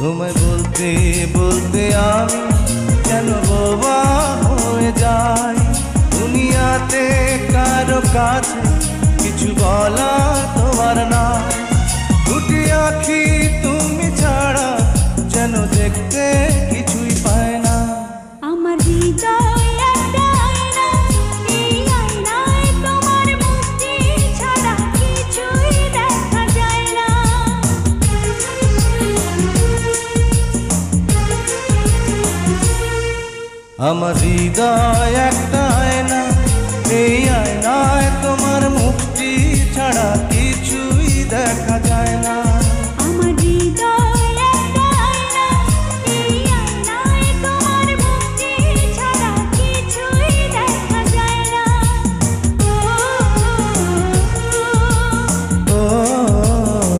তোমায় বলতে বলতে আমি কেন বোবা হয়ে যাই। দুনিয়াতে কারো কাছে কিছু বলা তোমার নাই। দুটি আঁখি তুমি ছাড়া যেন দেখতে কিছুই পায় না। আমার হৃদয় একটা আয়না, এই আয়নায় তোমার মুক্তি ছাড়া কিছুই দেখা যায় না। আমার হৃদয় একটা আয়না, এই আয়নায় তোমার মুক্তি ছাড়া